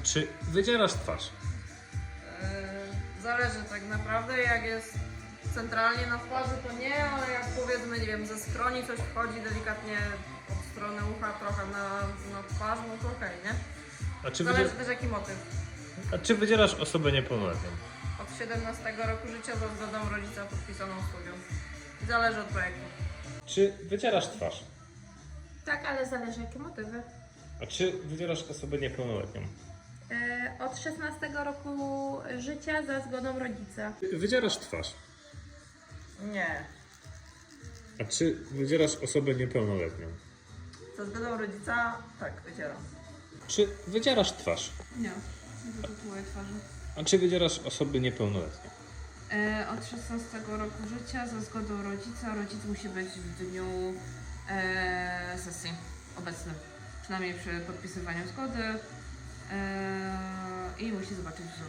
Czy wydzierasz twarz? Zależy tak naprawdę, jak jest centralnie na twarzy to nie, ale jak powiedzmy, nie wiem, ze skroni coś wchodzi delikatnie od strony ucha trochę na twarz, no to okej, nie? Zależy też jaki motyw. A czy wydzierasz osobę niepełnoletnią? Od 17 roku życia za zgodą rodzica podpisaną studium. Zależy od projektu. Czy wydzierasz twarz? Tak, ale zależy jakie motywy. A czy wydzierasz osobę niepełnoletnią? Od 16 roku życia za zgodą rodzica. Wydzierasz twarz. Nie. A czy wydzierasz osobę niepełnoletnią? Za zgodą rodzica tak, wydzieram. Czy wydzierasz twarz? Nie, nie wytatuuję twarzy. A czy wydzierasz osoby niepełnoletnie? Od 16 roku życia za zgodą rodzica. Rodzic musi być w dniu sesji obecny. Przynajmniej przy podpisywaniu zgody. I musi zobaczyć wzór.